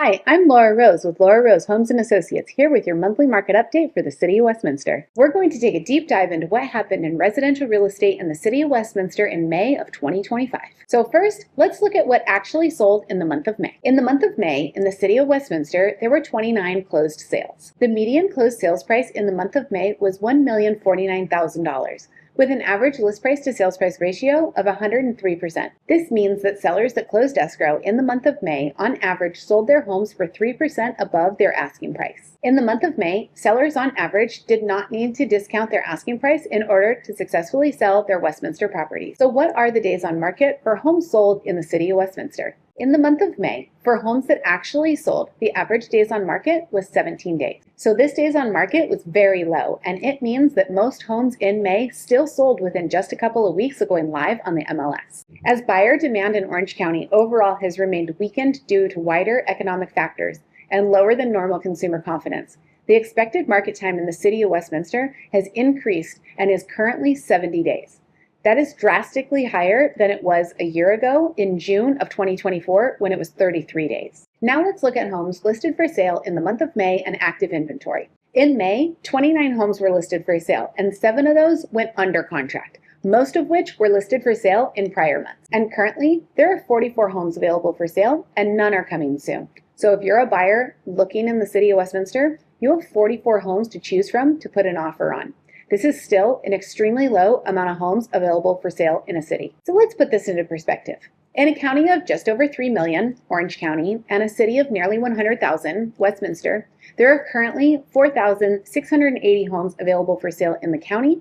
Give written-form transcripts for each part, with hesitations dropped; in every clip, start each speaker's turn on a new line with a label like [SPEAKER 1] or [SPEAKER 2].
[SPEAKER 1] Hi, I'm Laura Rose with Laura Rose Homes and Associates, here with your monthly market update for the City of Westminster. We're going to take a deep dive into what happened in residential real estate in the City of Westminster in May of 2025. So first, let's look at what actually sold in the month of May. In the month of May, in the City of Westminster, there were 29 closed sales. The median closed sales price in the month of May was $1,049,000. With an average list price to sales price ratio of 103%. This means that sellers that closed escrow in the month of May on average sold their homes for 3% above their asking price. In the month of May, sellers on average did not need to discount their asking price in order to successfully sell their Westminster properties. So what are the days on market for homes sold in the City of Westminster? In the month of May, for homes that actually sold, the average days on market was 17 days. So this days on market was very low, and it means that most homes in May still sold within just a couple of weeks of going live on the MLS. As buyer demand in Orange County overall has remained weakened due to wider economic factors and lower than normal consumer confidence, the expected market time in the City of Westminster has increased and is currently 70 days. That is drastically higher than it was a year ago in June of 2024 when it was 33 days. Now let's look at homes listed for sale in the month of May and active inventory. In May, 29 homes were listed for sale, and 7 of those went under contract, most of which were listed for sale in prior months. And currently, there are 44 homes available for sale, and none are coming soon. So if you're a buyer looking in the City of Westminster, you have 44 homes to choose from to put an offer on. This is still an extremely low amount of homes available for sale in a city. So let's put this into perspective. In a county of just over 3 million, Orange County, and a city of nearly 100,000, Westminster, there are currently 4,680 homes available for sale in the county,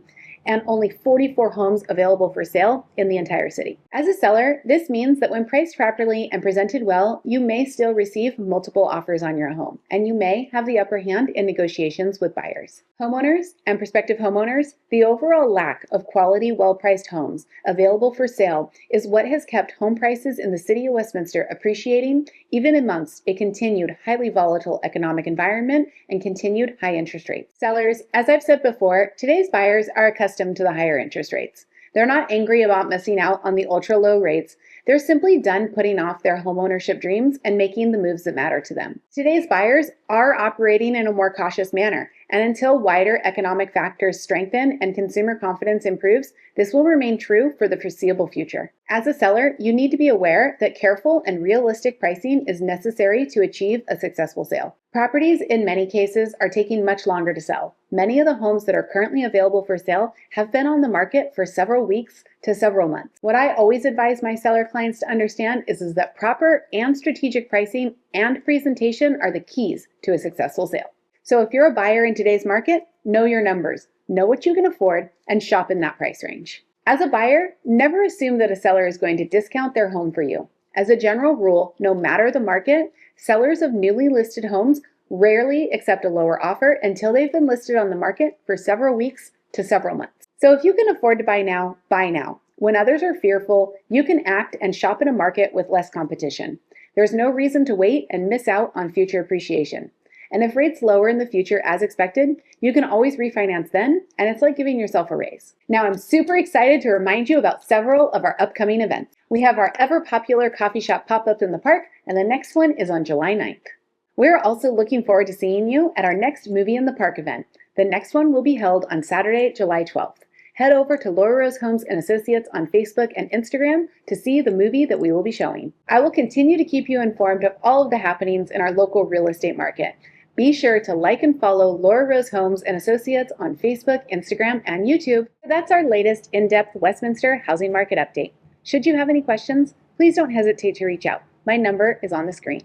[SPEAKER 1] and only 44 homes available for sale in the entire city. As a seller, this means that when priced properly and presented well, you may still receive multiple offers on your home, and you may have the upper hand in negotiations with buyers. Homeowners and prospective homeowners, the overall lack of quality, well-priced homes available for sale is what has kept home prices in the City of Westminster appreciating, even amongst a continued highly volatile economic environment and continued high interest rates. Sellers, as I've said before, today's buyers are accustomed to the higher interest rates. They're not angry about missing out on the ultra low rates. They're simply done putting off their homeownership dreams and making the moves that matter to them. Today's buyers are operating in a more cautious manner, and until wider economic factors strengthen and consumer confidence improves, this will remain true for the foreseeable future. As a seller, you need to be aware that careful and realistic pricing is necessary to achieve a successful sale. Properties in many cases are taking much longer to sell. Many of the homes that are currently available for sale have been on the market for several weeks to several months. What I always advise my seller clients to understand is that proper and strategic pricing and presentation are the keys to a successful sale. So if you're a buyer in today's market, know your numbers, know what you can afford, and shop in that price range. As a buyer, never assume that a seller is going to discount their home for you. As a general rule, no matter the market, sellers of newly listed homes rarely accept a lower offer until they've been listed on the market for several weeks to several months. So if you can afford to buy now, buy now. When others are fearful, you can act and shop in a market with less competition. There's no reason to wait and miss out on future appreciation. And if rates lower in the future as expected, you can always refinance then, and it's like giving yourself a raise. Now I'm super excited to remind you about several of our upcoming events. We have our ever popular coffee shop pop-up in the park, and the next one is on July 9th. We're also looking forward to seeing you at our next Movie in the Park event. The next one will be held on Saturday, July 12th. Head over to Laura Rose Homes and Associates on Facebook and Instagram to see the movie that we will be showing. I will continue to keep you informed of all of the happenings in our local real estate market. Be sure to like and follow Laura Rose Homes and Associates on Facebook, Instagram, and YouTube. That's our latest in-depth Westminster housing market update. Should you have any questions, please don't hesitate to reach out. My number is on the screen.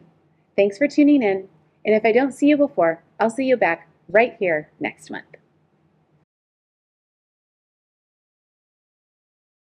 [SPEAKER 1] Thanks for tuning in, and if I don't see you before, I'll see you back right here next month.